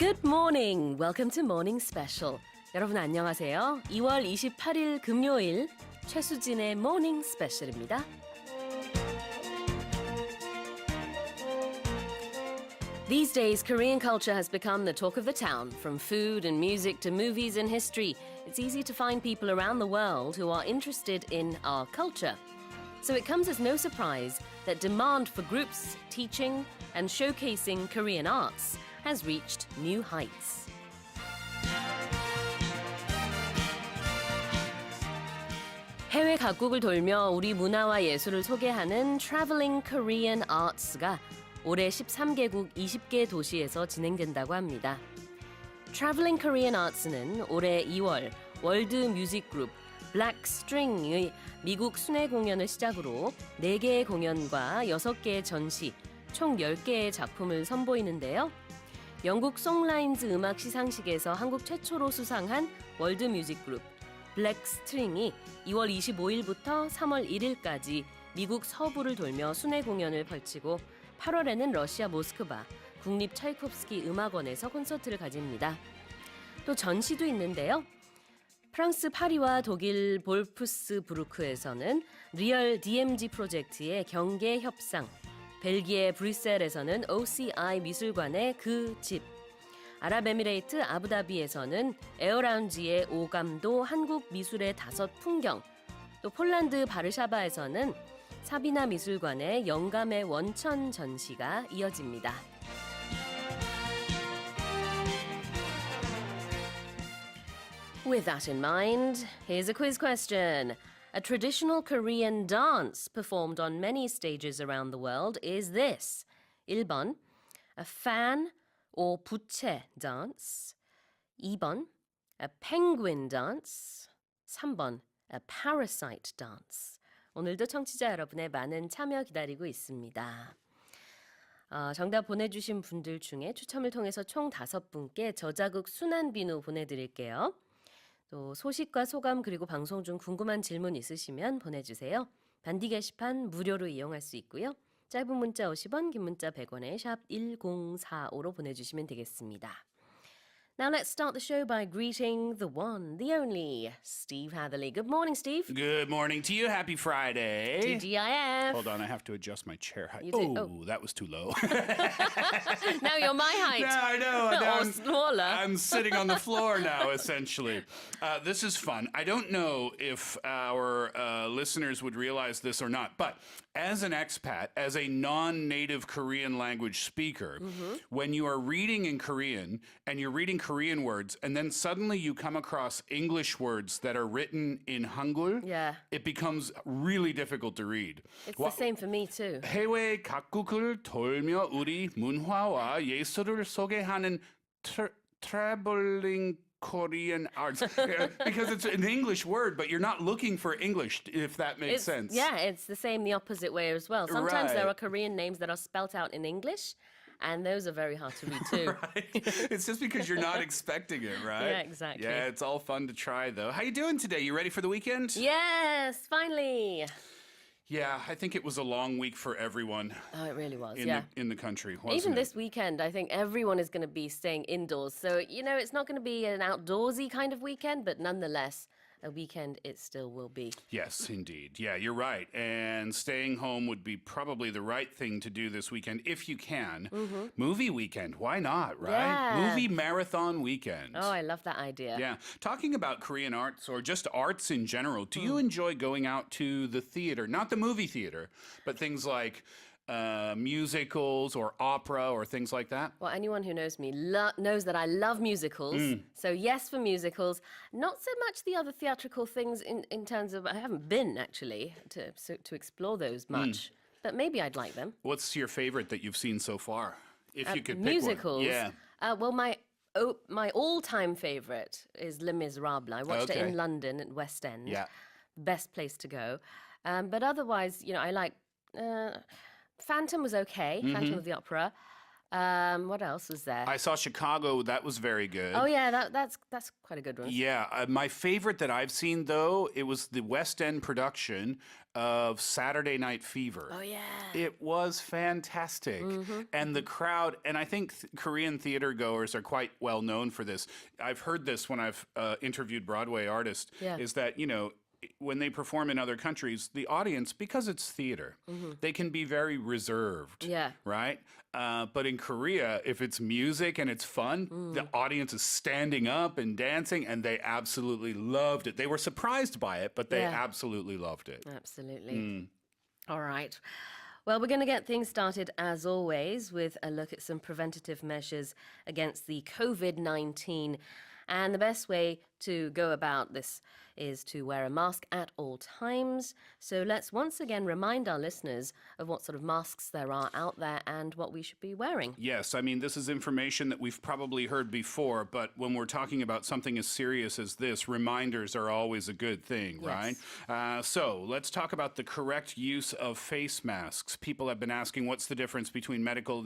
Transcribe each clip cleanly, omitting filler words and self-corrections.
Good morning. Welcome to Morning Special. 여러분 안녕하세요. 2월 28일 금요일 최수진의 Morning Special입니다. These days, Korean culture has become the talk of the town. From food and music to movies and history, it's easy to find people around the world who are interested in our culture. So it comes as no surprise that demand for groups teaching and showcasing Korean arts has reached new heights. 해외 각국을 돌며 우리 문화와 예술을 소개하는 Traveling Korean Arts가 올해 13개국 20개 도시에서 진행된다고 합니다. Traveling Korean Arts는 올해 2월 월드 뮤직 그룹 블랙스트링의 미국 순회 공연을 시작으로 4개의 공연과 6개의 전시, 총 10개의 작품을 선보이는데요. 영국 송라인즈 음악 시상식에서 한국 최초로 수상한 월드 뮤직 그룹 블랙스트링이 2월 25일부터 3월 1일까지 미국 서부를 돌며 순회 공연을 펼치고 8월에는 러시아 모스크바 국립 차이콥스키 음악원에서 콘서트를 가집니다. 또 전시도 있는데요. 프랑스 파리와 독일 볼프스부르크에서는 리얼 DMG 프로젝트의 경계 협상, 벨기에 브뤼셀에서는 OCI 미술관의 그 집, 아랍에미레이트 아부다비에서는 에어라운지의 오감도 한국 미술의 5 풍경, 또 폴란드 바르샤바에서는 사비나 미술관의 영감의 원천 전시가 이어집니다. With that in mind, here's a quiz question. A traditional Korean dance performed on many stages around the world is this. 1번, a fan or 부채 dance. 2번, a penguin dance. 3번, a parasite dance. 오늘도 청취자 여러분의 많은 참여 기다리고 있습니다. 정답 보내주신 분들 중에 추첨을 통해서 총 5분께 저자극 순환비누 보내드릴게요. 또 소식과 소감 그리고 방송 중 궁금한 질문 있으시면 보내주세요. 반디 게시판 무료로 이용할 수 있고요. 짧은 문자 50원, 긴 문자 100원에 샵 1045로 보내주시면 되겠습니다. Now let's start the show by greeting the one, the only, Steve Hatherley. Good morning, Steve. Good morning to you. Happy Friday. TGIF. Hold on, I have to adjust my chair height. You do? Oh. That was too low. Now you're my height. No, I know. Now Or smaller. I'm sitting on the floor now, essentially. This is fun. I don't know if our listeners would realize this or not, but as an expat, as a non-native Korean language speaker, when you are reading in Korean and you're reading Korean words and then suddenly you come across English words that are written in Hangul, it becomes really difficult to read. It's the same for me too. 해외 각국을 돌며 우리 문화와 예술을 소개하는 traveling Korean arts because it's an English word, but you're not looking for English, if that makes sense. Yeah, it's the same the opposite way as well. Sometimes there are Korean names that are spelt out in English, and those are very hard to read too. Right. It's just because you're not expecting it, right? Yeah, exactly. Yeah, it's all fun to try, though. How you doing today? You ready for the weekend? Yes, finally. Yeah, I think it was a long week for everyone. Oh, it really was, in the country, wasn't Even it? this weekend, I think everyone is going to be staying indoors. So, it's not going to be an outdoorsy kind of weekend, but nonetheless, a weekend it still will be. Yes, indeed. Yeah, you're right. And staying home would be probably the right thing to do this weekend if you can. Movie weekend, why not, right? Yeah. Movie marathon weekend. Oh, I love that idea. Yeah. Talking about Korean arts or just arts in general, do you enjoy going out to the theater? Not the movie theater, but things like musicals or opera or things like that? Well, anyone who knows me knows that I love musicals. So yes for musicals. Not so much the other theatrical things in terms of, I haven't been actually to explore those much. But maybe I'd like them. What's your favorite that you've seen so far? If you could pick musicals. one. Yeah. Well, my all-time favorite is Les Miserables. I watched it in London at West End. Yeah. Best place to go. But otherwise, I like... Phantom was okay, Phantom of the Opera. What else was there? I saw Chicago. That was very good. Oh yeah, that's quite a good one. Yeah, my favorite that I've seen though, it was the West End production of Saturday Night Fever. Oh yeah. It was fantastic. And the crowd, and I think Korean theater goers are quite well known for this. I've heard this when I've interviewed Broadway artists, Yeah. is that, when they perform in other countries, the audience, because it's theater, they can be very reserved. Yeah. Right? But in Korea, if it's music and it's fun, the audience is standing up and dancing, and they absolutely loved it. They were surprised by it, but they Yeah. absolutely loved it. Absolutely. All right. Well, we're going to get things started as always with a look at some preventative measures against the COVID-19. And the best way to go about this is to wear a mask at all times. So let's once again remind our listeners of what sort of masks there are out there and what we should be wearing. Yes, I mean, this is information that we've probably heard before, but when we're talking about something as serious as this, reminders are always a good thing, Yes. right? So let's talk about the correct use of face masks. People have been asking what's the difference between medical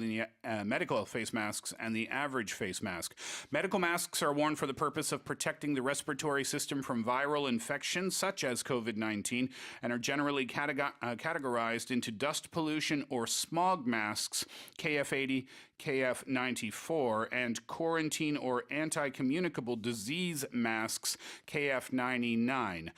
face masks and the average face mask. Medical masks are worn for the purpose of protecting the respiratory system from viral infections such as COVID-19 and are generally categorized into dust pollution or smog masks, KF80, KF94, and quarantine or anti-communicable disease masks, KF99,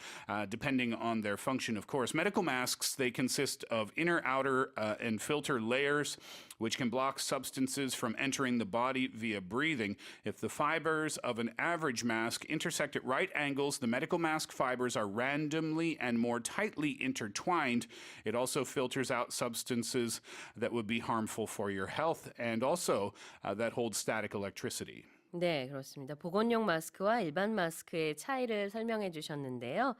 depending on their function, of course. Medical masks, they consist of inner, outer, and filter layers, which can block substances from entering the body via breathing. If the fibers of an average mask intersect at right angles, the medical mask fibers are randomly and more tightly intertwined. It also filters out substances that would be harmful for your health, and also that hold static electricity. 네, 그렇습니다. 보건용 마스크와 일반 마스크의 차이를 설명해 주셨는데요.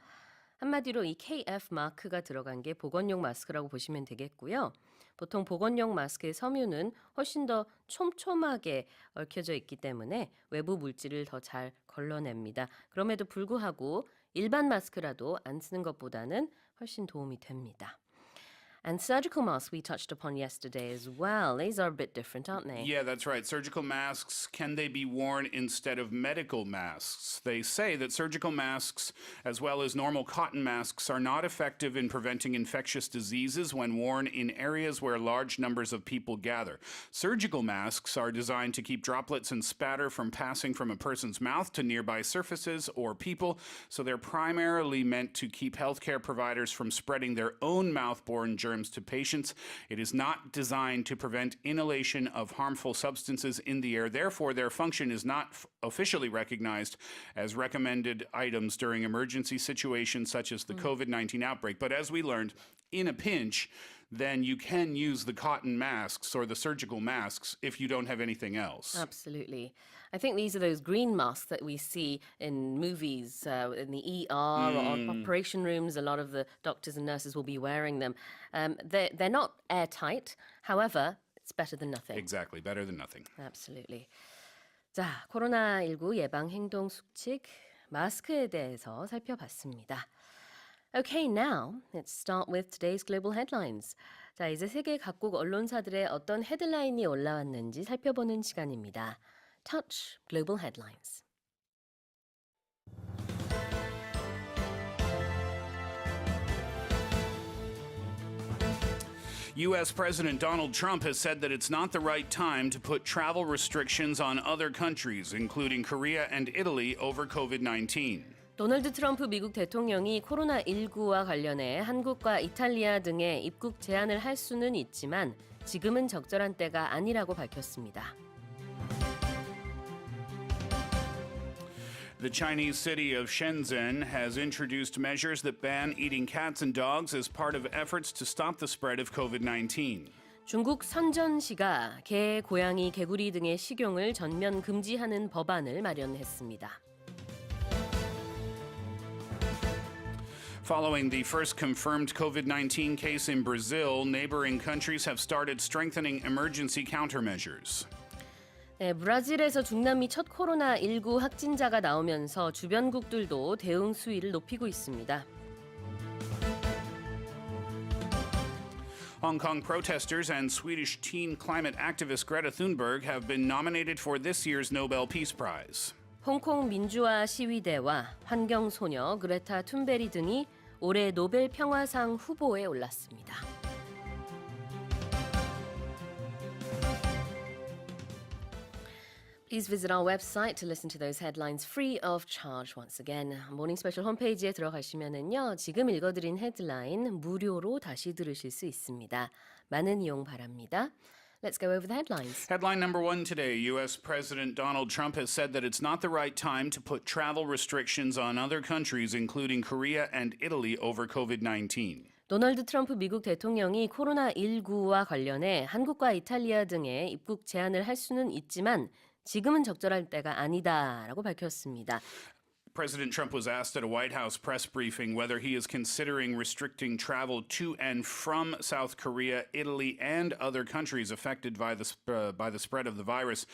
한마디로 이 KF 마크가 들어간 게 보건용 마스크라고 보시면 되겠고요. 보통 보건용 마스크의 섬유는 훨씬 더 촘촘하게 얽혀져 있기 때문에 외부 물질을 더 잘 걸러냅니다. 그럼에도 불구하고 일반 마스크라도 안 쓰는 것보다는 훨씬 도움이 됩니다. And surgical masks we touched upon yesterday as well. These are a bit different, aren't they? Yeah, that's right. Surgical masks, can they be worn instead of medical masks? They say that surgical masks, as well as normal cotton masks, are not effective in preventing infectious diseases when worn in areas where large numbers of people gather. Surgical masks are designed to keep droplets and spatter from passing from a person's mouth to nearby surfaces or people, so they're primarily meant to keep healthcare providers from spreading their own mouth-borne germs to patients. It is not designed to prevent inhalation of harmful substances in the air. Therefore, their function is not officially recognized as recommended items during emergency situations such as the COVID-19 outbreak. But as we learned, in a pinch, then you can use the cotton masks or the surgical masks if you don't have anything else. Absolutely. I think these are those green masks that we see in movies, in the ER or on operation rooms. A lot of the doctors and nurses will be wearing them. They're not airtight. However, it's better than nothing. Exactly, better than nothing. Absolutely. 자, 코로나19 예방 행동 수칙 마스크에 대해서 살펴봤습니다. Okay, now let's start with today's global headlines. 자, 이제 세계 각국 언론사들의 어떤 헤드라인이 올라왔는지 살펴보는 시간입니다. Touch Global Headlines. U.S. President Donald Trump has said that it's not the right time to put travel restrictions on other countries, including Korea and Italy, over COVID-19. 도널드 트럼프 미국 대통령이 코로나19와 관련해 한국과 이탈리아 등의 입국 제한을 할 수는 있지만 지금은 적절한 때가 아니라고 밝혔습니다. The Chinese city of Shenzhen has introduced measures that ban eating cats and dogs as part of efforts to stop the spread of COVID-19. 중국 선전시가 개, 고양이, 개구리 등의 식용을 전면 금지하는 법안을 마련했습니다. Following the first confirmed COVID-19 case in Brazil, neighboring countries have started strengthening emergency countermeasures. 네, 브라질에서 중남미 첫 코로나19 확진자가 나오면서 주변국들도 대응 수위를 높이고 있습니다. Hong Kong protesters and Swedish teen climate activist Greta Thunberg have been nominated for this year's Nobel Peace Prize. 홍콩 민주화 시위대와 환경소녀 그레타 툰베리 등이 올해 노벨 평화상 후보에 올랐습니다. Please visit our website to listen to those headlines free of charge once again. 모닝 스페셜 홈페이지에 들어가시면은요. 지금 읽어드린 헤드라인 무료로 다시 들으실 수 있습니다. 많은 이용 바랍니다. Let's go over the headlines. Headline number one today, U.S. President Donald Trump has said that it's not the right time to put travel restrictions on other countries, including Korea and Italy, over COVID-19. 도널드 트럼프 미국 대통령이 코로나19와 관련해 한국과 이탈리아 등에 입국 제한을 할 수는 있지만 지금은 적절할 때가 아니다라고 밝혔습니다. President Trump was asked at a White House press briefing whether he is considering restricting travel to and from South Korea, Italy, and other countries affected by the spread of the virus.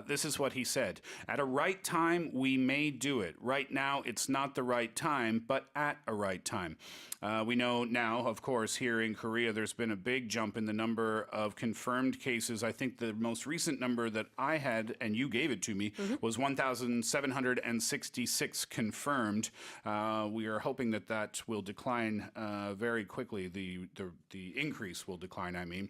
This is what he said. At a right time, we may do it. Right now, it's not the right time, but at a right time. We know now, of course, here in Korea, there's been a big jump in the number of confirmed cases. I think the most recent number that I had, and you gave it to me, was 1,766 confirmed. We are hoping that that will decline very quickly. The increase will decline, I mean.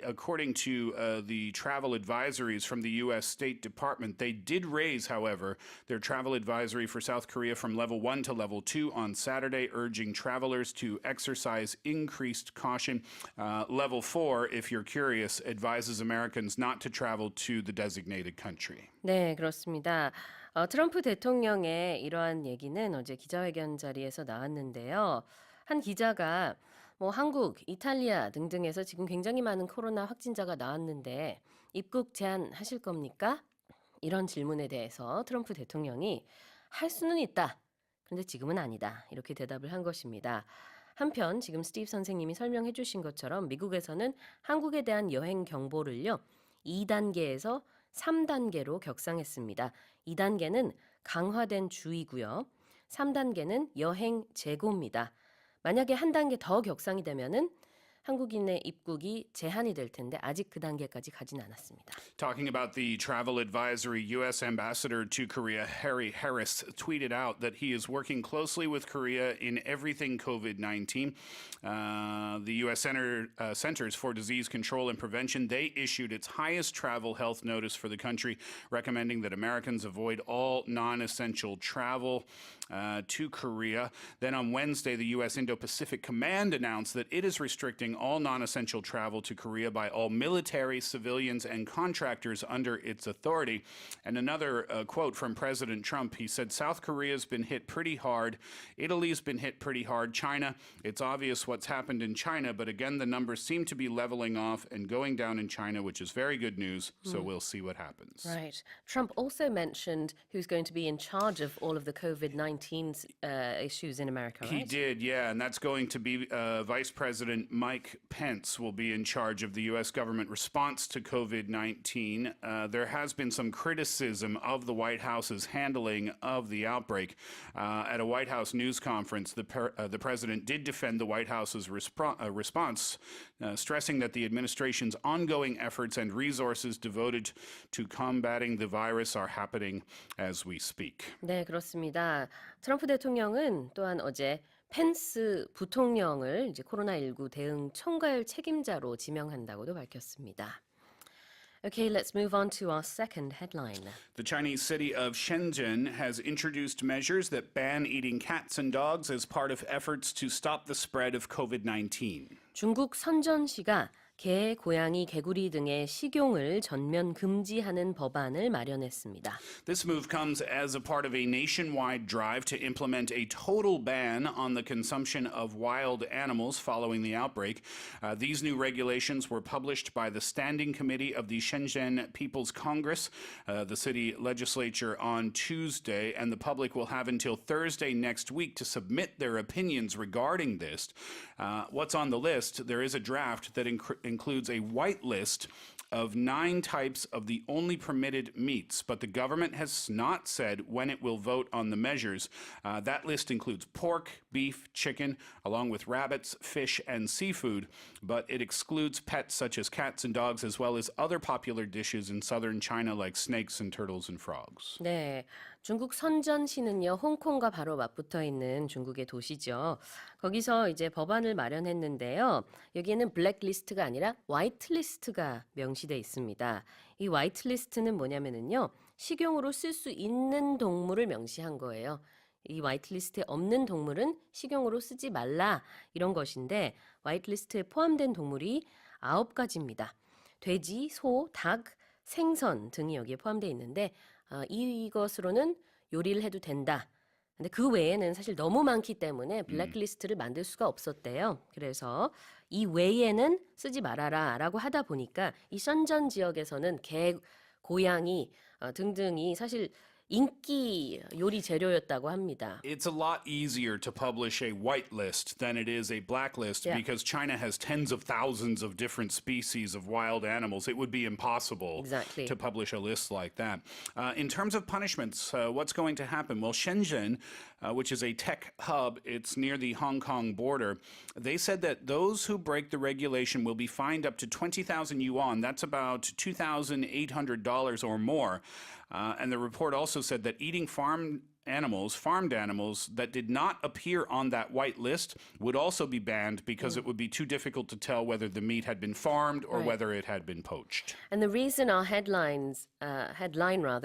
According to the travel advisories from the U.S. State Department, they did raise, however, their travel advisory for South Korea from level 1 to level 2 on Saturday, urging travelers to exercise increased caution. Level 4, if you're curious, advises Americans not to travel to the designated country. 네, 그렇습니다. 트럼프 대통령의 이러한 얘기는 어제 기자회견 자리에서 나왔는데요. 한 기자가 한국, 이탈리아 등등에서 지금 굉장히 많은 코로나 확진자가 나왔는데 입국 제한하실 겁니까? 이런 질문에 대해서 트럼프 대통령이 할 수는 있다. 그런데 지금은 아니다. 이렇게 대답을 한 것입니다. 한편 지금 스티브 선생님이 설명해 주신 것처럼 미국에서는 한국에 대한 여행 경보를요. 2단계에서 3단계로 격상했습니다. 2단계는 강화된 주의고요. 3단계는 여행 재고입니다. 만약에 한 단계 더 격상이 되면은 한국인의 입국이 제한이 될 텐데 아직 그 단계까지 가진 않았습니다. Talking about the travel advisory, U.S. Ambassador to Korea Harry Harris tweeted out that he is working closely with Korea in everything COVID-19. The U.S. Centers for Disease Control and Prevention, they issued its highest travel health notice for the country, recommending that Americans avoid all non-essential travel to Korea. Then on Wednesday, the U.S. Indo-Pacific Command announced that it is restricting all non-essential travel to Korea by all military, civilians, and contractors under its authority. And another quote from President Trump, he said, South Korea's been hit pretty hard. Italy's been hit pretty hard. China, it's obvious what's happened in China, but again, the numbers seem to be leveling off and going down in China, which is very good news. So we'll see what happens. Right. Trump also mentioned who's going to be in charge of all of the COVID-19 issues in America, right? He did, yeah, and that's going to be Vice President Mike Pence will be in charge of the U.S. government response to COVID-19. There has been some criticism of the White House's handling of the outbreak. At a White House news conference, the president did defend the White House's response, stressing that the administration's ongoing efforts and resources devoted to combating the virus are happening as we speak. 네, 그렇습니다. 트럼프 대통령은 또한 어제 펜스 부통령을 이제 코로나19 대응 총괄 책임자로 지명한다고도 밝혔습니다. Okay, let's move on to our second headline. The Chinese city of Shenzhen has introduced measures that ban eating cats and dogs as part of efforts to stop the spread of COVID-19. 중국 선전시가 개, 고양이, 개구리 등의 식용을 전면 금지하는 법안을 마련했습니다. This move comes as a part of a nationwide drive to implement a total ban on the consumption of wild animals following the outbreak. These new regulations were published by the Standing Committee of the Shenzhen People's Congress, the city legislature, on Tuesday, and the public will have until Thursday next week to submit their opinions regarding this. What's on the list? There is a draft that includes a white list of 9 types of the only permitted meats, but the government has not said when it will vote on the measures. That list includes pork, beef, chicken, along with rabbits, fish, and seafood, but it excludes pets such as cats and dogs, as well as other popular dishes in southern China like snakes and turtles and frogs. 네, 중국 선전시는요, 홍콩과 바로 맞붙어 있는 중국의 도시죠. 거기서 이제 법안을 마련했는데요. 여기에는 블랙리스트가 아니라 화이트리스트가 명시돼 있습니다. 이 화이트리스트는 뭐냐면은요, 식용으로 쓸 수 있는 동물을 명시한 거예요. 이 화이트리스트에 없는 동물은 식용으로 쓰지 말라 이런 것인데 화이트리스트에 포함된 동물이 9가지입니다. 돼지, 소, 닭, 생선 등이 여기에 포함되어 있는데 이것으로는 요리를 해도 된다. 근데 그 외에는 사실 너무 많기 때문에 블랙리스트를 만들 수가 없었대요. 그래서 이 외에는 쓰지 말아라 라고 하다 보니까 이 선전 지역에서는 개, 고양이 등등이 사실 인기 요리 재료였다고 합니다. It's a lot easier to publish a white list than it is a black list because China has tens of thousands of different species of wild animals. It would be impossible to publish a list like that. In terms of punishments, what's going to happen? Well, Shenzhen, which is a tech hub, it's near the Hong Kong border, they said that those who break the regulation will be fined up to 20,000 yuan. That's about $2,800 or more. And the report also said that eating farmed animals that did not appear on that white list would also be banned because it would be too difficult to tell whether the meat had been farmed or whether it had been poached. And the reason our headline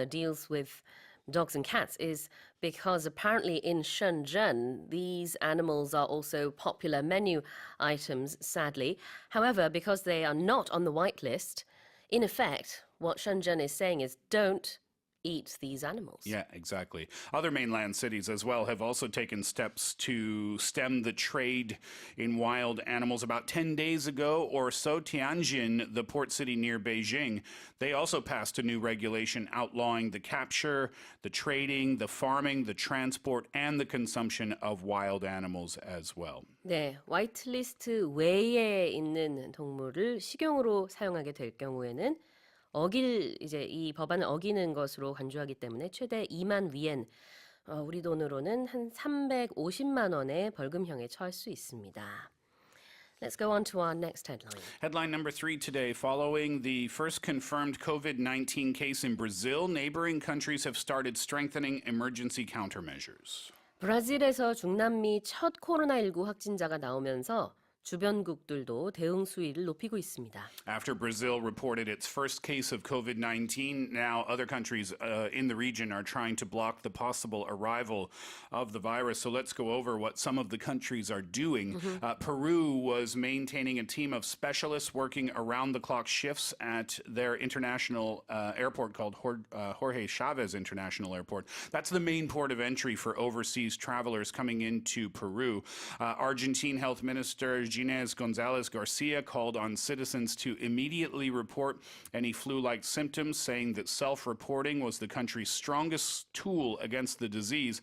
deals with dogs and cats is because apparently in Shenzhen, these animals are also popular menu items, sadly. However, because they are not on the white list, in effect, what Shenzhen is saying is don't eat these animals. Yeah, exactly. Other mainland cities as well have also taken steps to stem the trade in wild animals. About 10 days ago or so, Tianjin, the port city near Beijing, they also passed a new regulation outlawing the capture, the trading, the farming, the transport, and the consumption of wild animals as well. 네, 화이트리스트 외에 있는 동물을 식용으로 사용하게 될 경우에는 이제 이 법안을 어기는 것으로 간주하기 때문에 최대 2만 위엔, 우리 돈으로는 한 350만 원의 벌금형에 처할 수 있습니다. Let's go on to our next headline. Headline number 3 today. Following the first confirmed COVID-19 case in Brazil, neighboring countries have started strengthening emergency countermeasures. 브라질에서 중남미 첫 코로나19 확진자가 나오면서 주변국들도 대응 수위를 높이고 있습니다. After Brazil reported its first case of COVID-19, now other countries in the region are trying to block the possible arrival of the virus. So let's go over what some of the countries are doing. Peru was maintaining a team of specialists working around-the-clock shifts at their international airport called Jorge Chavez International Airport. That's the main port of entry for overseas travelers coming into Peru. Argentine Health Minister Ginés González Garcia called on citizens to immediately report any flu-like symptoms, saying that self-reporting was the country's strongest tool against the disease,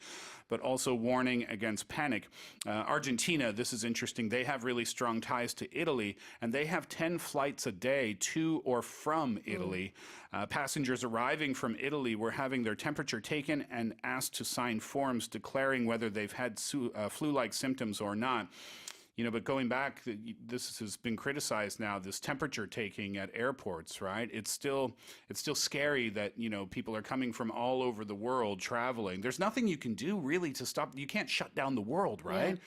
but also warning against panic. Argentina, this is interesting, they have really strong ties to Italy, and they have 10 flights a day to or from Italy. Passengers arriving from Italy were having their temperature taken and asked to sign forms declaring whether they've had flu-like symptoms or not. You know, but going back, this has been criticized now, this temperature taking at airports, right? It's still scary that, you know, people are coming from all over the world traveling. There's nothing you can do really to stop. You can't shut down the world, right?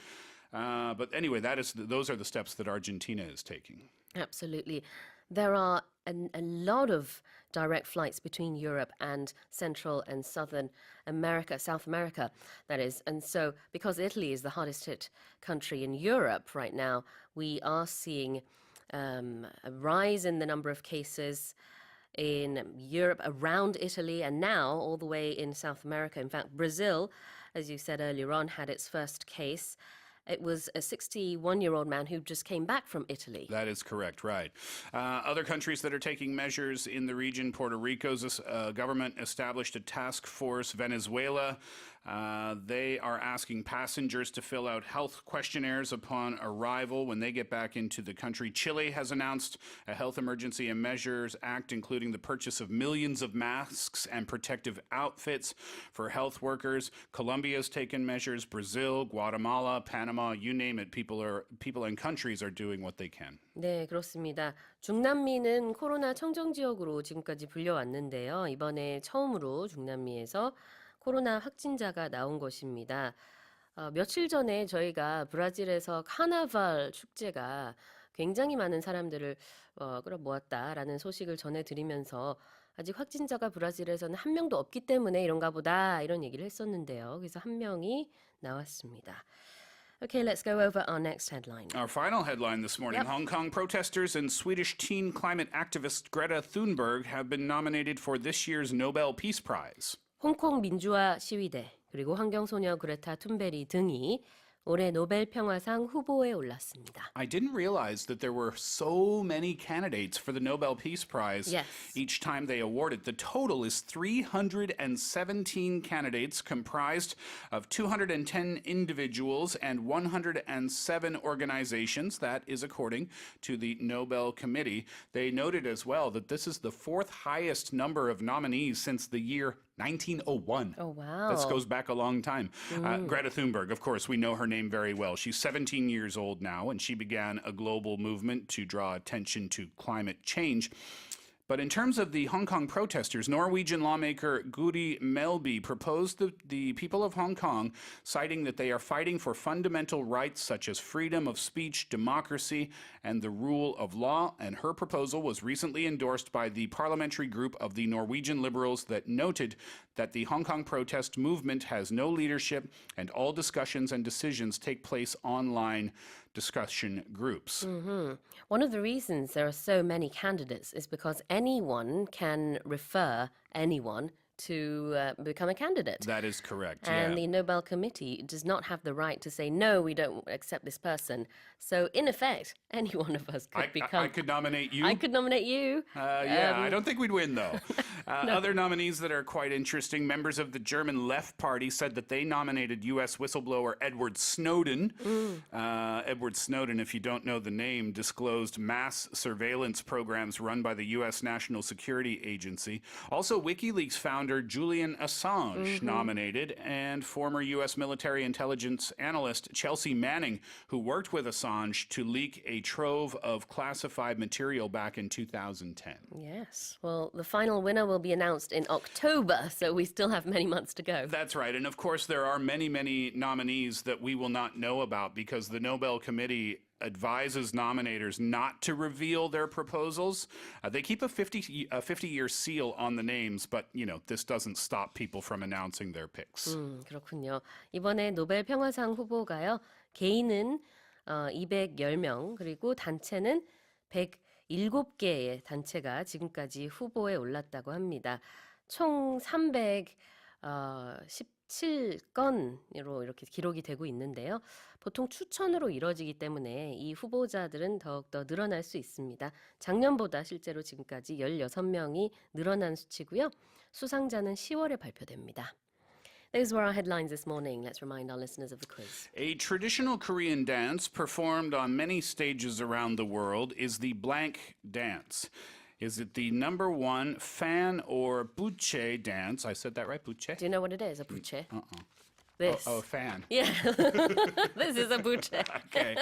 Yeah. But anyway, those are the steps that Argentina is taking. Absolutely. There are a lot of direct flights between Europe and Central and Southern America, South America, that is. And so because Italy is the hardest hit country in Europe right now, we are seeing a rise in the number of cases in Europe around Italy and now all the way in South America. In fact, Brazil, as you said earlier on, had its first case. It was a 61-year-old man who just came back from Italy. That is correct, right. Other countries that are taking measures in the region, Puerto Rico's government established a task force. Venezuela They are asking passengers to fill out health questionnaires upon arrival when they get back into the country. Chile has announced a health emergency and measures act, including the purchase of millions of masks and protective outfits for health workers. Colombia has taken measures. Brazil, Guatemala, Panama, you name it. People and countries are doing what they can. 네, 그렇습니다. 중남미는 코로나 청정 지역으로 지금까지 불려왔는데요. 이번에 처음으로 중남미에서 코로나 확진자가 나온 것입니다. 며칠 전에 저희가 브라질에서 카나발 축제가 굉장히 많은 사람들을 끌어모았다라는 소식을 전해드리면서 아직 확진자가 브라질에서는 한 명도 없기 때문에 이런가 보다 이런 얘기를 했었는데요. 그래서 한 명이 나왔습니다. Okay, let's go over our next headline. Our final headline this morning. Yep. Hong Kong protesters and Swedish teen climate activist Greta Thunberg have been nominated for this year's Nobel Peace Prize. 홍콩 민주화 시위대 그리고 환경소녀 그레타 툰베리 등이 올해 노벨 평화상 후보에 올랐습니다. I didn't realize that there were so many candidates for the Nobel Peace Prize Yes. each time they award it. The total is 317 candidates comprised of 210 individuals and 107 organizations. That is according to the Nobel Committee. They noted as well that this is the fourth highest number of nominees since the year 1901. Oh, wow. This goes back a long time. Greta Thunberg, of course, we know her name very well. She's 17 years old now, and she began a global movement to draw attention to climate change. But in terms of the Hong Kong protesters, Norwegian lawmaker Guri Melby proposed the people of Hong Kong, citing that they are fighting for fundamental rights such as freedom of speech, democracy, and the rule of law. And her proposal was recently endorsed by the parliamentary group of the Norwegian Liberals that noted that the Hong Kong protest movement has no leadership and all discussions and decisions take place online discussion groups. One of the reasons there are so many candidates is because anyone can refer anyone to become a candidate. That is correct. And yeah. the Nobel Committee does not have the right to say, no, we don't accept this person. So, in effect, any one of us could become... I could nominate you. I could nominate you. I don't think we'd win, though. Other nominees that are quite interesting, members of the German Left Party said that they nominated U.S. whistleblower Edward Snowden. Edward Snowden, if you don't know the name, disclosed mass surveillance programs run by the U.S. National Security Agency. Also, WikiLeaks founder Julian Assange nominated, and former U.S. military intelligence analyst Chelsea Manning, who worked with Assange to leak a trove of classified material back in 2010. Yes. Well, the final winner will be announced in October, so we still have many months to go. That's right. And of course, there are many, many nominees that we will not know about because the Nobel Committee advises nominators not to reveal their proposals. They keep a 50-year seal on the names, but, you know, this doesn't stop people from announcing their picks. 그렇군요. 이번에 노벨 평화상 후보가요. 개인은 210명, 그리고 단체는 107개의 단체가 지금까지 후보에 올랐다고 합니다. 총 317건으로 이렇게 기록이 되고 있는데요. 보통 추천으로 이뤄지기 때문에 이 후보자들은 더욱더 늘어날 수 있습니다. 작년보다 실제로 지금까지 16명이 늘어난 수치고요. 수상자는 10월에 발표됩니다. Those were our headlines this morning. Let's remind our listeners of the quiz. A traditional Korean dance performed on many stages around the world is the blank dance. Is it the number one fan or buche dance? I said that right, buche? Do you know what it is, a buche? This. Oh, a fan. Yeah. This is a buche. Okay.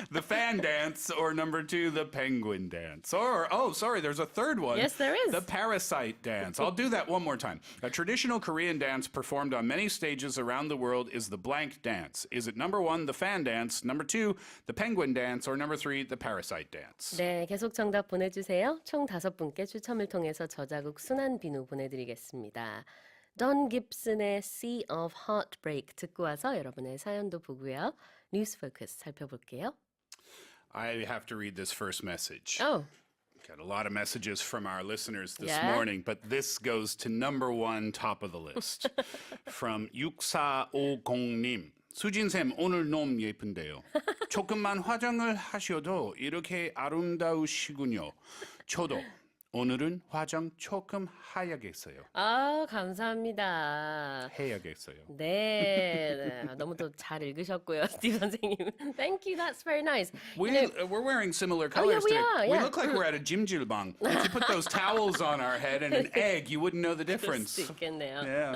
The fan dance, or number two, the penguin dance. Or, oh, sorry, there's a third one. Yes, there is. The parasite dance. I'll do that one more time. A traditional Korean dance performed on many stages around the world is the blank dance. Is it number one, the fan dance, number two, the penguin dance, or number three, the parasite dance? 네, 계속 정답 보내주세요. 총 5분께 추첨을 통해서 저자극 순환 비누 보내드리겠습니다. 던 깁슨의 Sea of Heartbreak 듣고 와서 여러분의 사연도 보고요. 뉴스 포커스 살펴볼게요. I have to read this first message. Oh, Got a lot of messages from our listeners this Yeah? morning, but this goes to number one, top of the list. From 6450님. 수진쌤, 오늘 너무 예쁜데요. 조금만 화장을 하셔도 이렇게 아름다우시군요. 저도 오늘은 화장 조금 하얗겠어요. 아, 감사합니다. 해야겠어요. 네, 네. 너무 또 잘 읽으셨고요, 스티브 선생님. Thank you, that's very nice. We're wearing similar colors we today. are, We yeah. look like we're at a jjilbang. If you put those towels on our head and an egg, you wouldn't know the 그럴 difference. 수 있겠네요. Yeah.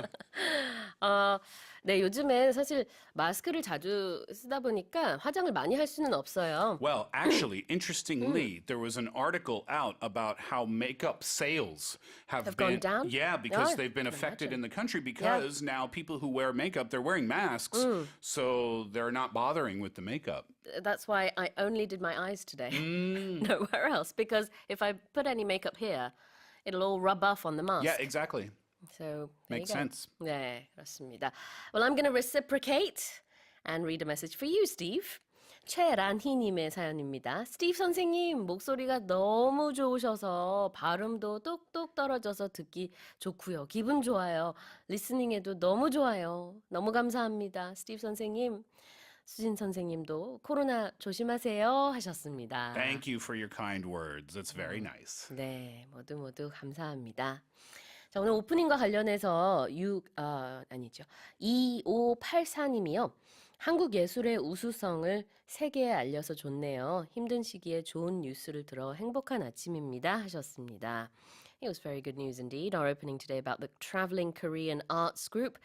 네, 요즘엔 사실 마스크를 자주 쓰다 보니까 화장을 많이 할 수는 없어요. Well, actually, interestingly, there was an article out about how makeup sales have gone been down? Yeah, because Yeah, they've been I can affected imagine. in the country because now people who wear makeup, they're wearing masks, so they're not bothering with the makeup. That's why I only did my eyes today. Nowhere else. Because if I put any makeup here, it'll all rub off on the mask. Yeah, exactly. So there Makes you go. sense. 네, 그렇습니다. Well, I'm going to reciprocate and read a message for you, Steve. 최란희님의 사연입니다. 스티브 선생님, 목소리가 너무 좋으셔서 발음도 똑똑 떨어져서 듣기 좋고요. 기분 좋아요. 리스닝에도 너무 좋아요. 너무 감사합니다. 스티브 선생님, 수진 선생님도 코로나 조심하세요 하셨습니다. Thank you for your kind words. That's very nice. 네, 모두 감사합니다. 자, 오늘 오프닝과 관련해서 2584님이요. 한국 예술의 우수성을 세계에 알려서 좋네요. 힘든 시기에 좋은 뉴스를 들어 행복한 아침입니다 하셨습니다. It was very good news indeed. Our opening today about the traveling Korean arts group,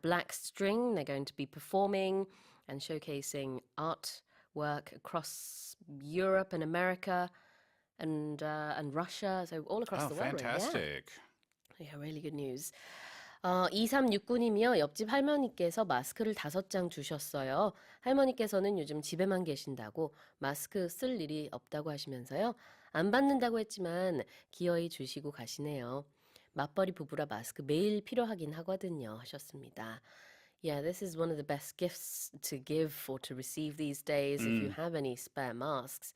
Black String. They're going to be performing and showcasing artwork across Europe and America and Russia, so all across the world. Fantastic. Yeah, really good news. 2369님이요. 옆집 할머니께서 마스크를 5장 주셨어요. 할머니께서는 요즘 집에만 계신다고 마스크 쓸 일이 없다고 하시면서요. 안 받는다고 했지만 기어이 주시고 가시네요. 맞벌이 부부라 마스크 매일 필요하긴 하거든요 하셨습니다. Yeah, this is one of the best gifts to give or to receive these days if you have any spare masks.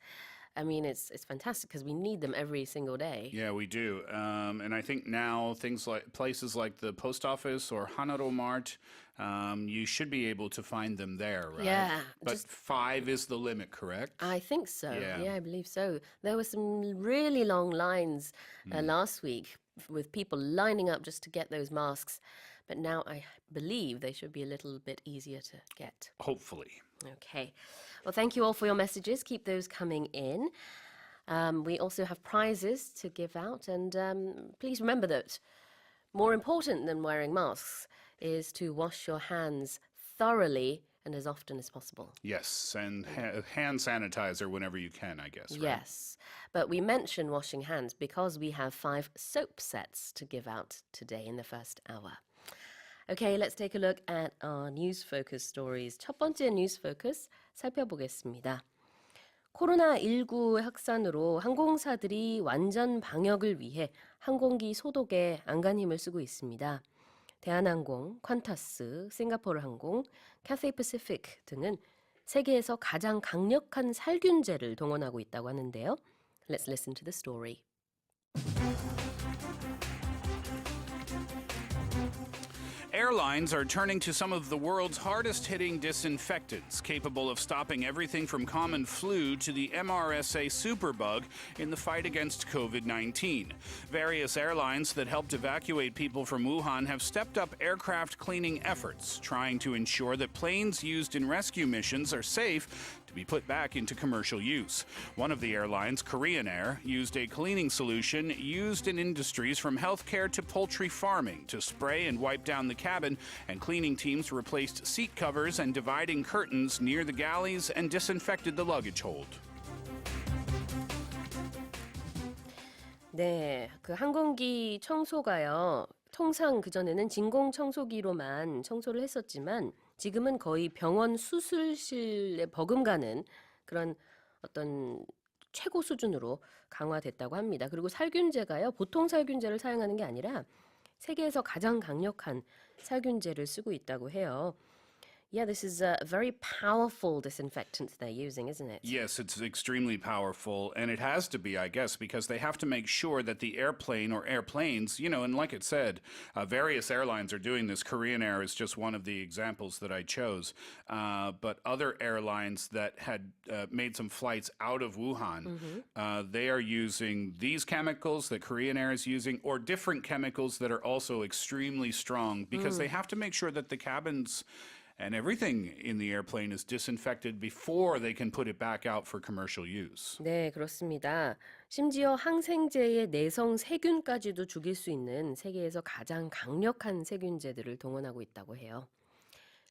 I mean, it's fantastic because we need them every single day. Yeah, we do. And I think now things like places like the post office or Hanaro Mart, you should be able to find them there, right? Yeah, But 5 is the limit, correct? I think so. Yeah. I believe so. There were some really long lines last week with people lining up just to get those masks. But now I believe they should be a little bit easier to get. Hopefully. Okay. Well, thank you all for your messages. Keep those coming in. We also have prizes to give out. And please remember that more important than wearing masks is to wash your hands thoroughly and as often as possible. Yes, and hand sanitizer whenever you can, I guess, right? Yes. But we mention washing hands because we have 5 soap sets to give out today in the first hour. Okay, let's take a look at our news focus stories. 첫 번째 news focus 살펴보겠습니다. 코로나19 확산으로 항공사들이 완전 방역을 위해 항공기 소독에 안간힘을 쓰고 있습니다. 대한항공, 퀀타스, 싱가포르 항공, 캐세이 패시픽 등은 세계에서 가장 강력한 살균제를 동원하고 있다고 하는데요. Let's listen to the story. Airlines are turning to some of the world's hardest-hitting disinfectants, capable of stopping everything from common flu to the MRSA superbug in the fight against COVID-19. Various airlines that helped evacuate people from Wuhan have stepped up aircraft cleaning efforts, trying to ensure that planes used in rescue missions are safe to be put back into commercial use. One of the airlines, Korean Air, used a cleaning solution used in industries from healthcare to poultry farming to spray and wipe down the cabin, and cleaning teams replaced seat covers and dividing curtains near the galleys and disinfected the luggage hold. 네, 그 항공기 청소가요. 통상 그전에는 진공 청소기로만 청소를 했었지만 지금은 거의 병원 수술실에 버금가는 그런 어떤 최고 수준으로 강화됐다고 합니다. 그리고 살균제가요. 보통 살균제를 사용하는 게 아니라 세계에서 가장 강력한 살균제를 쓰고 있다고 해요. Yeah, this is a very powerful disinfectant they're using, isn't it? Yes, it's extremely powerful, and it has to be, I guess, because they have to make sure that the airplane or airplanes, and like it said, various airlines are doing this. Korean Air is just one of the examples that I chose. But other airlines that had made some flights out of Wuhan, they are using these chemicals that Korean Air is using, or different chemicals that are also extremely strong, because they have to make sure that the cabins and everything in the airplane is disinfected before they can put it back out for commercial use. 네, 그렇습니다. 심지어 항생제의 내성 세균까지도 죽일 수 있는 세계에서 가장 강력한 세균제들을 동원하고 있다고 해요.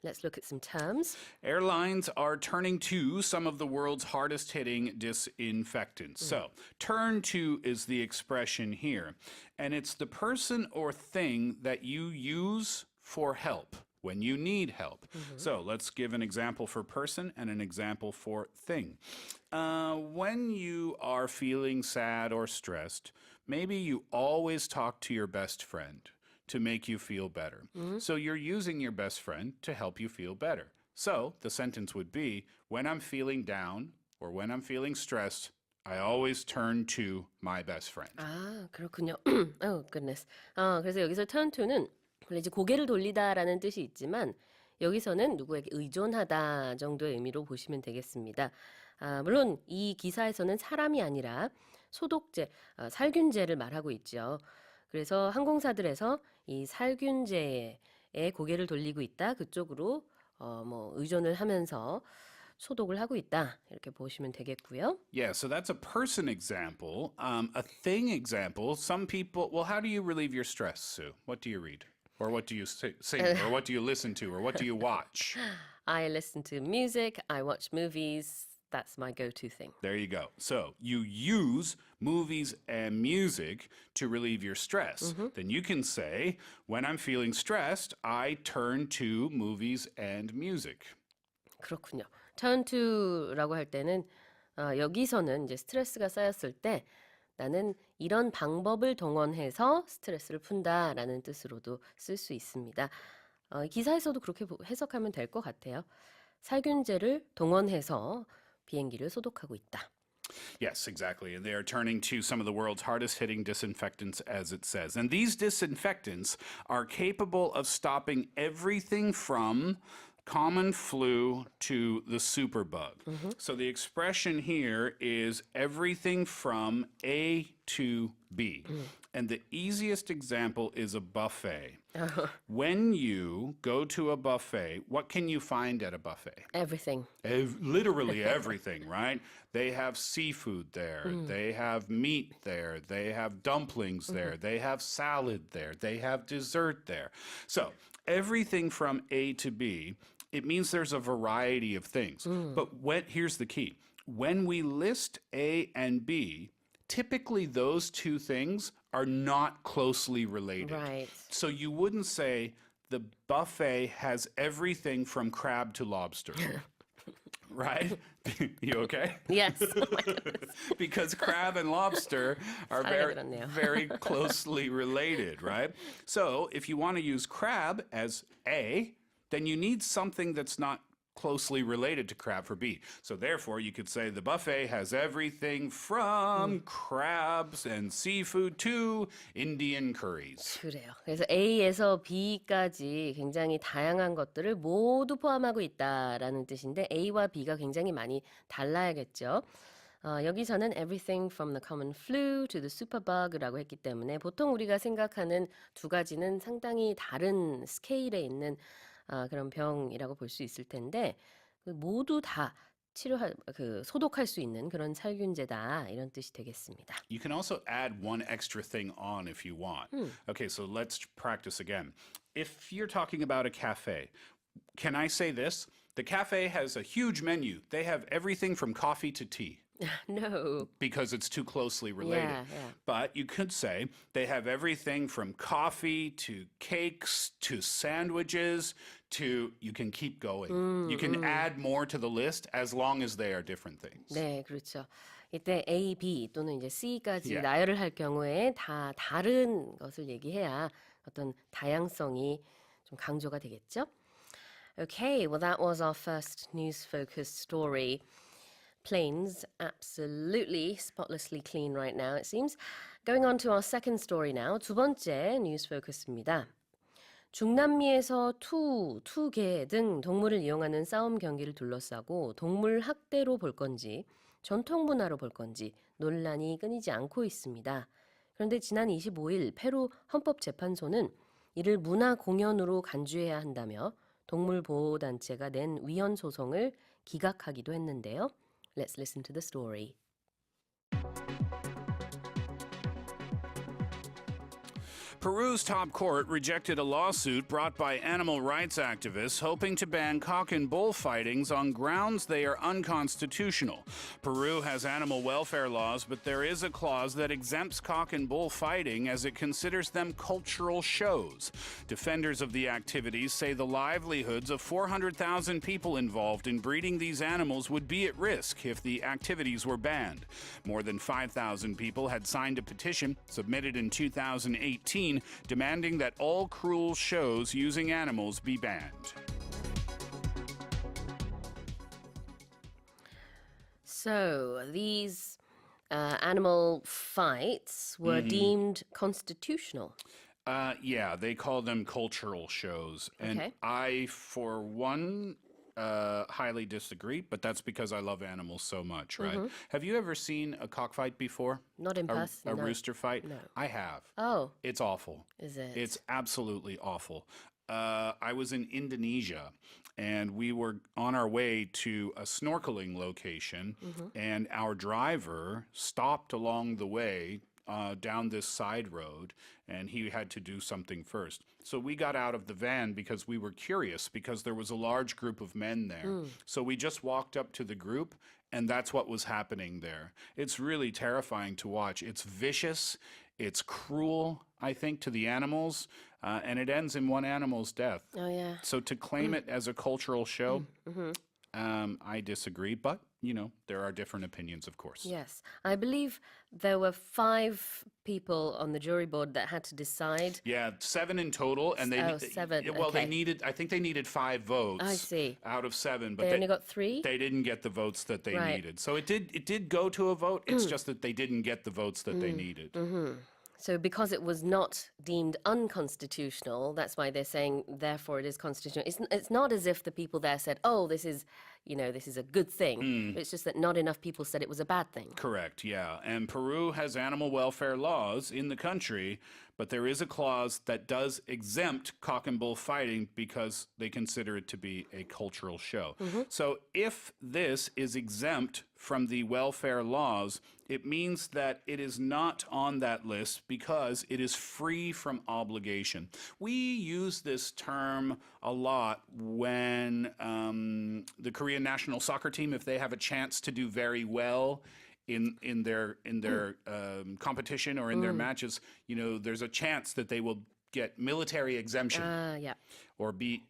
Let's look at some terms. Airlines are turning to some of the world's hardest hitting disinfectants. So, turn to is the expression here, and it's the person or thing that you use for help when you need help. So let's give an example for person and an example for thing. When you are feeling sad or stressed, maybe you always talk to your best friend to make you feel better. So you're using your best friend to help you feel better. So the sentence would be, when I'm feeling down or when I'm feeling stressed, I always turn to my best friend. 아, 그렇군요. Oh, goodness. 그래서 여기서 turn to는 원래 이제 고개를 돌리다라는 뜻이 있지만 여기서는 누구에게 의존하다 정도의 의미로 보시면 되겠습니다. 물론 이 기사에서는 사람이 아니라 소독제, 살균제를 말하고 있죠. 그래서 항공사들에서 이 살균제에 고개를 돌리고 있다. 그쪽으로 의존을 하면서 소독을 하고 있다. 이렇게 보시면 되겠고요. Yeah, so that's a person example. A thing example, some people, well, how do you relieve your stress, Sue? What do you read? Or what do you sing? Or what do you listen to? Or what do you watch? I listen to music, I watch movies. That's my go-to thing. There you go. So you use movies and music to relieve your stress. Then you can say, when I'm feeling stressed, I turn to movies and music. 그렇군요. turn to라고 할 때는 여기서는 이제 스트레스가 쌓였을 때 나는 이런 방법을 동원해서 스트레스를 푼다라는 뜻으로도 쓸 수 있습니다. 기사에서도 그렇게 해석하면 될 것 같아요. 살균제를 동원해서 비행기를 소독하고 있다. Yes, exactly. And they are turning to some of the world's hardest hitting disinfectants, as it says. And these disinfectants are capable of stopping everything from common flu to the superbug. So the expression here is everything from A to B. And the easiest example is a buffet. When you go to a buffet, what can you find at a buffet? Everything. Literally everything, right? They have seafood there. They have meat there. They have dumplings there. They have salad there. They have dessert there. So everything from A to B, it means there's a variety of things. But here's the key. When we list A and B, typically those two things are not closely related. Right. So you wouldn't say the buffet has everything from crab to lobster. Right? You okay? Yes. Oh my goodness. Because crab and lobster are very closely related, right? So if you want to use crab as A, then you need something that's not closely related to crab for B. So therefore, you could say the buffet has everything from crabs and seafood to Indian curries. 그래요. 그래서 A에서 B까지 굉장히 다양한 것들을 모두 포함하고 있다라는 뜻인데 A와 B가 굉장히 많이 달라야겠죠. 여기서는 everything from the common flu to the superbug라고 했기 때문에 보통 우리가 생각하는 두 가지는 상당히 다른 스케일에 있는 그런 병이라고 볼 수 있을 텐데 모두 다 소독할 수 있는 그런 살균제다 이런 뜻이 되겠습니다. You can also add one extra thing on if you want. Okay, so let's practice again. If you're talking about a cafe, can I say this? The cafe has a huge menu. They have everything from coffee to tea. No. Because it's too closely related. Yeah. But you could say they have everything from coffee to cakes to sandwiches to, you can keep going. You can add more to the list as long as they are different things. 네, 그렇죠. 이때 A, B 또는 이제 C까지 Yeah. 나열을 할 경우에 다 다른 것을 얘기해야 어떤 다양성이 좀 강조가 되겠죠. Okay, well, that was our first news-focused story. Planes absolutely spotlessly clean right now, it seems. Going on to our second story now. 두 번째 뉴스-focus입니다. 중남미에서 투개 등 동물을 이용하는 싸움 경기를 둘러싸고 동물 학대로 볼 건지 전통 문화로 볼 건지 논란이 끊이지 않고 있습니다. 그런데 지난 25일 페루 헌법재판소는 이를 문화 공연으로 간주해야 한다며 동물보호단체가 낸 위헌 소송을 기각하기도 했는데요. Let's listen to the story. Peru's top court rejected a lawsuit brought by animal rights activists hoping to ban cock and bull fightings on grounds they are unconstitutional. Peru has animal welfare laws, but there is a clause that exempts cock and bull fighting as it considers them cultural shows. Defenders of the activities say the livelihoods of 400,000 people involved in breeding these animals would be at risk if the activities were banned. More than 5,000 people had signed a petition submitted in 2018 demanding that all cruel shows using animals be banned. So these animal fights were deemed constitutional. Yeah, they call them cultural shows. And Okay. I, for one, highly disagree, but that's because I love animals so much, right? Have you ever seen a cockfight before? Not in person, A no. rooster fight? No. I have. Oh, It's awful. is it? It's absolutely awful. I was in Indonesia and we were on our way to a snorkeling location, and our driver stopped along the way down this side road, and he had to do something first. So we got out of the van because we were curious because there was a large group of men there. So we just walked up to the group, and that's what was happening there. It's really terrifying to watch. It's vicious. It's cruel, I think, to the animals, and it ends in one animal's death. Oh, yeah. So to claim it as a cultural show, I disagree. But, you know, there are different opinions, of course. Yes. I believe there were 5 people on the jury board that had to decide. Yeah, 7 in total, and they Oh, 7, Well, they okay. needed. I think they needed 5 votes. I see. Out of 7, but They only got 3? they didn't get the votes that they Right. needed. So it did go to a vote. It's just that they didn't get the votes that they needed. So because it was not deemed unconstitutional, that's why they're saying, therefore, it is constitutional. It's not as if the people there said, oh, this is a good thing. It's just that not enough people said it was a bad thing. Correct, yeah. And Peru has animal welfare laws in the country, but there is a clause that does exempt cock and bull fighting because they consider it to be a cultural show. So if this is exempt from the welfare laws, it means that it is not on that list because it is free from obligation. We use this term a lot when the Korean national soccer team, if they have a chance to do very well in their competition or in their matches, you know, there's a chance that they will get military exemption Yeah. or be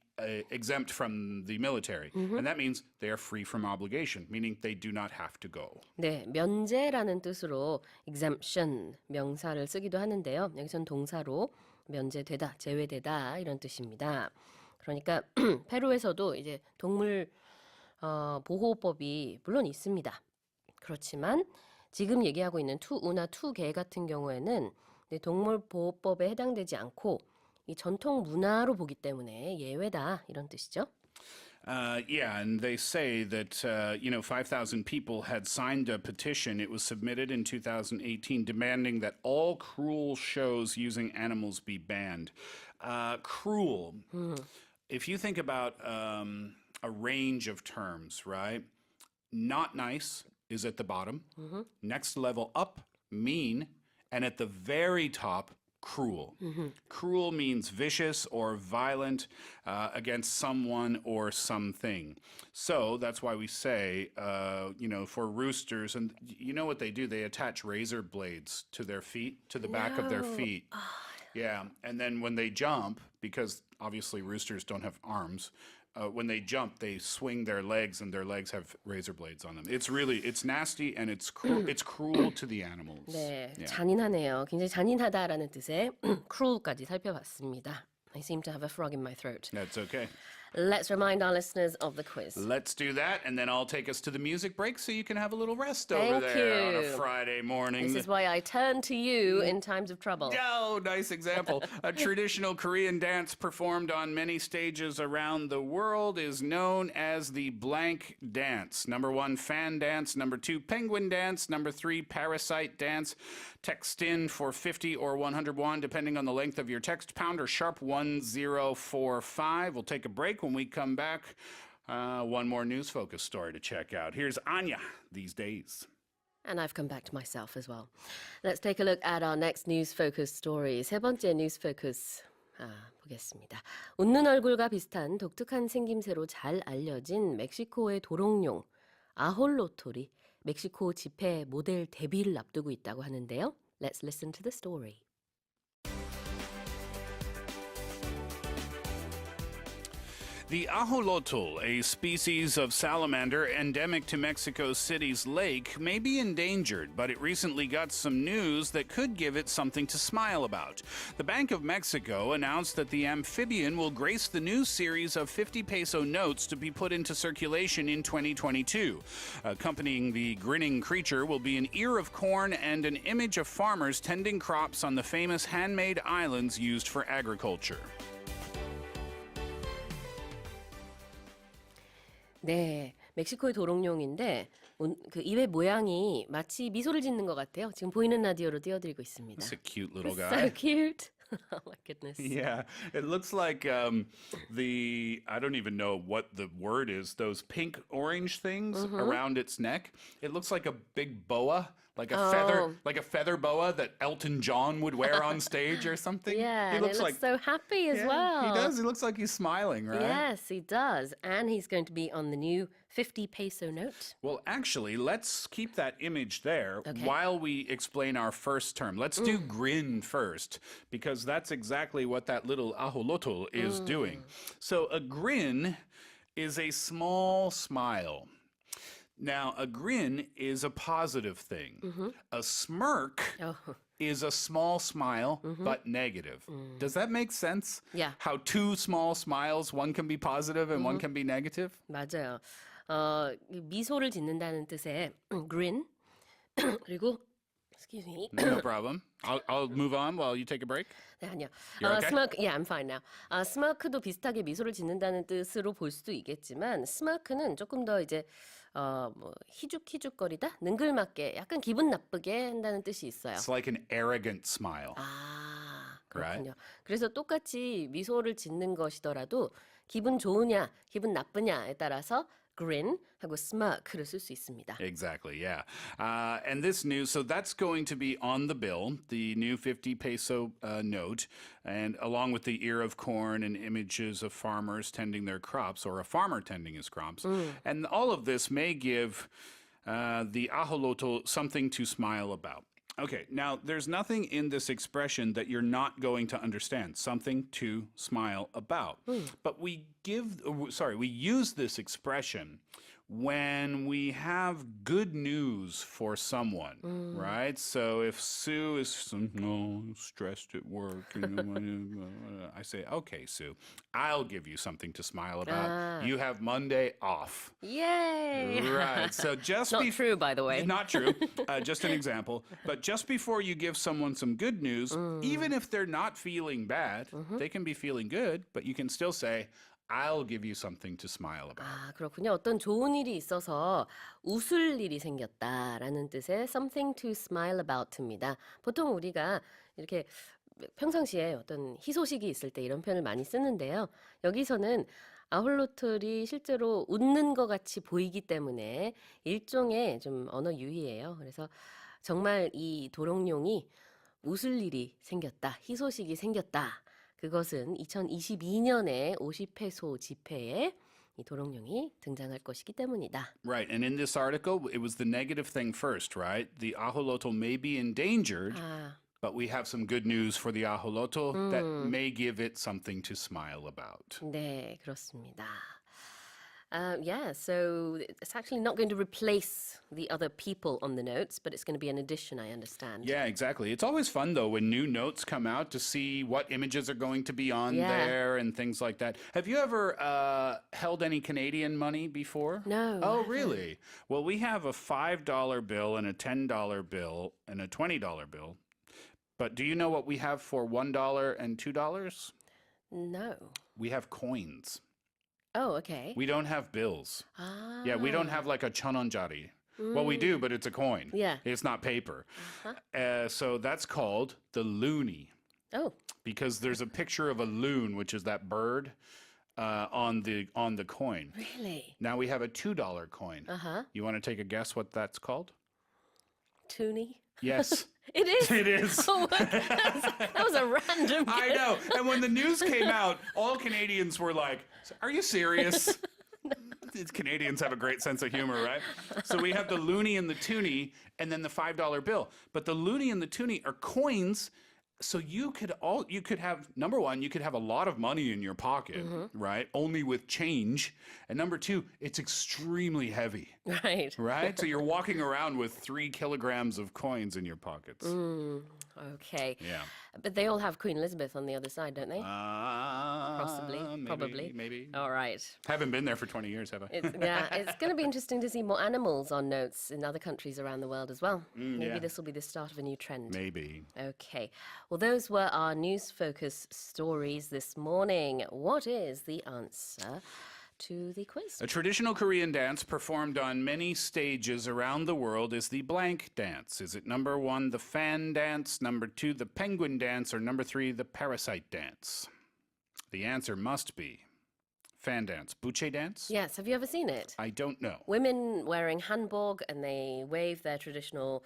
exempt from the military. And that means they are free from obligation, meaning they do not have to go. 네, 면제라는 뜻으로 exemption 명사를 쓰기도 하는데요. 여기선 동사로 면제되다, 제외되다 이런 뜻입니다. 그러니까 페루에서도 이제 동물 보호법이 물론 있습니다. 그렇지만 지금 얘기하고 있는 투우나 투개 같은 경우에는 동물 보호법에 해당되지 않고 이 전통 문화로 보기 때문에 예외다 이런 뜻이죠. Yeah, and they say that, 5,000 people had signed a petition. It was submitted in 2018 demanding that all cruel shows using animals be banned. Cruel. If you think about a range of terms, right? Not nice is at the bottom. Next level up, mean. And at the very top, cruel. Cruel means vicious or violent against someone or something. So that's why we say, for roosters, and you know what they do? They attach razor blades to their feet, to the back of their feet. Yeah, and then when they jump, because obviously roosters don't have arms, when they jump, they swing their legs, and their legs have razor blades on them. It's nasty, and it's cruel to the animals. 네, Yeah. 잔인하네요. 굉장히 잔인하다라는 뜻의 cruel까지 살펴봤습니다. I seem to have a frog in my throat. That's okay. Let's remind our listeners of the quiz. Let's do that, and then I'll take us to the music break so you can have a little rest Thank over there on a you. Friday morning. This is why I turn to you in times of trouble. Oh, nice example. A traditional Korean dance performed on many stages around the world is known as the blank dance. Number 1, fan dance. Number 2, penguin dance. Number 3, parasite dance. Text in for 50 or 100 won, depending on the length of your text. Pound or sharp 1045. We'll take a break. When we come back, one more news focus story to check out. Here's Anya these days. And I've come back to myself as well. Let's take a look at our next news focus story. 세 번째 news focus 보겠습니다. 웃는 얼굴과 비슷한 독특한 생김새로 잘 알려진 멕시코의 도롱뇽 아홀로톨이 멕시코 집회 모델 데뷔를 앞두고 있다고 하는데요. Let's listen to the story. The ajolotl, a species of salamander endemic to Mexico City's lake, may be endangered, but it recently got some news that could give it something to smile about. The Bank of Mexico announced that the amphibian will grace the new series of 50 peso notes to be put into circulation in 2022. Accompanying the grinning creature will be an ear of corn and an image of farmers tending crops on the famous handmade islands used for agriculture. 네, 멕시코의 도롱뇽인데 그 입의 모양이 마치 미소를 짓는 것 같아요. 지금 보이는 라디오로 띄워드리고 있습니다. It's a cute little So guy. cute. Oh my goodness. Yeah, it looks like I don't even know what the word is, those pink orange things around its neck. It looks like a big boa, like a feather boa that Elton John would wear on stage or something. Yeah, he and it looks so happy as well. He does. He looks like he's smiling, right? Yes, he does. And he's going to be on the new 50 peso note. Well, actually, let's keep that image there Okay. while we explain our first term. Let's do grin first, because that's exactly what that little ajolotl is doing. So a grin is a small smile. Now, a grin is a positive thing. A smirk Oh. is a small smile, but negative. Does that make sense? Yeah. How two small smiles, one can be positive and one can be negative? 맞아요. 미소를 짓는다는 뜻의 grin 그리고 excuse me. No problem. I'll move on while you take a break. 네, 아니요. You're okay? smirk, yeah, I'm fine now. smirk도 비슷하게 미소를 짓는다는 뜻으로 볼 수도 있겠지만 smirk는 조금 더 이제 뭐 희죽희죽거리다, 능글맞게, 약간 기분 나쁘게 한다는 뜻이 있어요. It's like an arrogant smile. 아, 그렇군요. 그래서 똑같이 미소를 짓는 것이더라도 기분 좋으냐, 기분 나쁘냐에 따라서 grin 하고 smirk를 쓸 수 있습니다. Exactly, yeah. And this news, so that's going to be on the bill, the new 50 peso note, and along with the ear of corn and images of farmers tending their crops, or a farmer tending his crops. And all of this may give the ajolotl something to smile about. Okay, now there's nothing in this expression that you're not going to understand, something to smile about. But we use this expression when we have good news for someone, right? So if Sue is stressed at work, I say, okay, Sue, I'll give you something to smile about. You have Monday off. Yay! Right. So just Not true, by the way. Not true. Just an example. But just before you give someone some good news, even if they're not feeling bad, they can be feeling good, but you can still say, I'll give you something to smile about. 아, 그렇군요. 어떤 좋은 일이 있어서 웃을 일이 생겼다라는 뜻의 something to smile about입니다. 보통 우리가 이렇게 평상시에 어떤 희소식이 있을 때 이런 표현을 많이 쓰는데요. 여기서는 아홀로틀이 실제로 웃는 것 같이 보이기 때문에 일종의 좀 언어 유희예요. 그래서 정말 이 도롱뇽이 웃을 일이 생겼다, 희소식이 생겼다. 그것은 2022년에 50페소 지폐에 이 도롱뇽이 등장할 것이기 때문이다. Right, and in this article, it was the negative thing first, right? The ajolotl may be endangered, but we have some good news for the ajolotl that may give it something to smile about. 네, 그렇습니다. Yeah, so it's actually not going to replace the other people on the notes, but it's going to be an addition, I understand. Yeah, exactly. It's always fun, though, when new notes come out to see what images are going to be on there and things like that. Have you ever held any Canadian money before? No. Oh, really? Well, we have a $5 bill and a $10 bill and a $20 bill. But do you know what we have for $1 and $2? No. We have coins. Oh, okay. We don't have bills. Ah. Yeah, we don't have like a 천원짜리. Well, we do, but it's a coin. Yeah. It's not paper. So that's called the loonie. Oh. Because there's a picture of a loon, which is that bird, on the coin. Really? Now we have a $2 coin. Uh-huh. You want to take a guess what that's called? Toonie? Yes. It is? It is. Oh, that was a random guess. I know. And when the news came out, all Canadians were like, are you serious? These Canadians have a great sense of humor, right? So we have the loonie and the toonie, and then the $5 bill. But the loonie and the toonie are coins. So you could have, number one, you could have a lot of money in your pocket, right? Only with change. And number two, it's extremely heavy. Right. Right? So you're walking around with 3 kilograms of coins in your pockets. Okay. Yeah. But they all have Queen Elizabeth on the other side, don't they? Possibly. Probably. Maybe. All right. Haven't been there for 20 years, have I? It's going to be interesting to see more animals on notes in other countries around the world as well. Maybe yeah. this will be the start of a new trend. Maybe. Okay. Well, those were our news focus stories this morning. What is the answer to the quiz? A traditional Korean dance performed on many stages around the world is the blank dance. Is it number 1, the fan dance, number 2, the penguin dance, or number 3, the parasite dance? The answer must be fan dance. Buche dance? Yes. Have you ever seen it? I don't know. Women wearing hanbok and they wave their traditional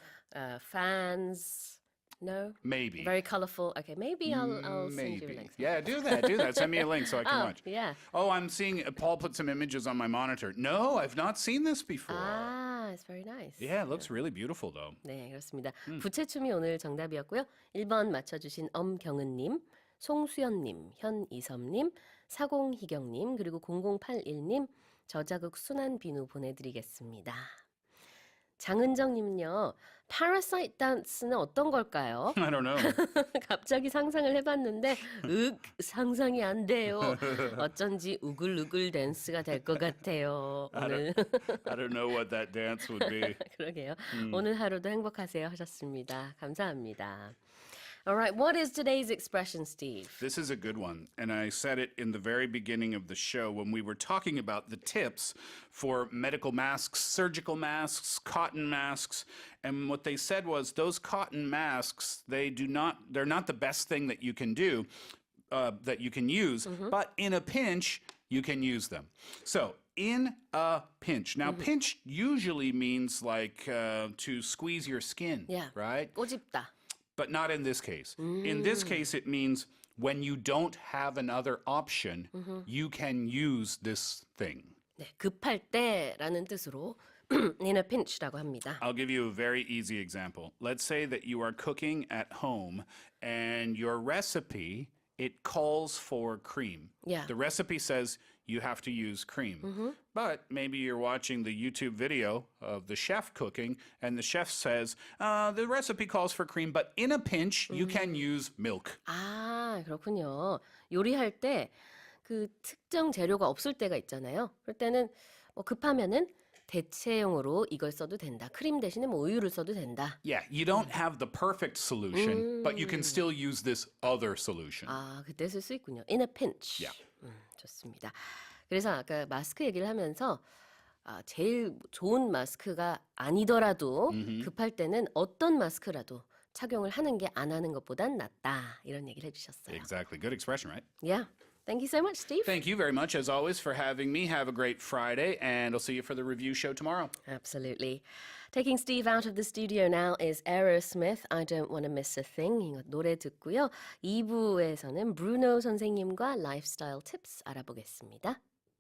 fans. No? Maybe. Very colorful. Okay, maybe I'll send you a link. Yeah, do that. Send me a link so I can watch. Yeah. Oh, I'm seeing Paul put some images on my monitor. No, I've not seen this before. Ah, it's very nice. Yeah, it looks really beautiful though. 네, 그렇습니다. 부채춤이 오늘 정답이었고요. 1번 맞춰주신 엄경은님, 송수연님, 현이섭님, 40희경님, 그리고 0081님, 저자극 순한 비누 보내드리겠습니다. 장은정님은요. Parasite dance는 어떤 걸까요? I don't know. 갑자기 상상을 해봤는데 상상이 안 돼요. 어쩐지 우글우글 댄스가 될 것 같아요. 오늘 I don't know what that dance would be. 그러게요. 오늘 하루도 행복하세요 하셨습니다. 감사합니다. All right, what is today's expression, Steve? This is a good one, and I said it in the very beginning of the show when we were talking about the tips for medical masks, surgical masks, cotton masks, and what they said was those cotton masks, they're not the best thing that you can do, that you can use, but in a pinch, you can use them. So, in a pinch. Now, pinch usually means like to squeeze your skin, right? 꼬집다. But not in this case. In this case, it means when you don't have another option, you can use this thing. 네, 급할 때라는 뜻으로 in a pinch라고 합니다. I'll give you a very easy example. Let's say that you are cooking at home and your recipe, it calls for cream. Yeah. The recipe says you have to use cream. But maybe you're watching the YouTube video of the chef cooking and the chef says, the recipe calls for cream, but in a pinch, you can use milk. 아, 그렇군요. 요리할 때 그 특정 재료가 없을 때가 있잖아요. 그럴 때는 뭐 급하면은 대체용으로 이걸 써도 된다. 크림 대신에 뭐 우유를 써도 된다. Yeah, you don't have the perfect solution, but you can still use this other solution. 아, 그때 쓸 수 있군요. In a pinch. Yeah. 좋습니다. 그래서 아까 마스크 얘기를 하면서 제일 좋은 마스크가 아니더라도 급할 때는 어떤 마스크라도 착용을 하는 게 안 하는 것보단 낫다. 이런 얘기를 해주셨어요. Exactly. Good expression, right? Yeah. Thank you so much, Steve. Thank you very much, as always, for having me. Have a great Friday, and I'll see you for the review show tomorrow. Absolutely. Taking Steve out of the studio now is Aerosmith, I Don't Want to Miss a Thing. 이거 노래 듣고요. 2부에서는 브루노 선생님과 라이프스타일 팁스 알아보겠습니다.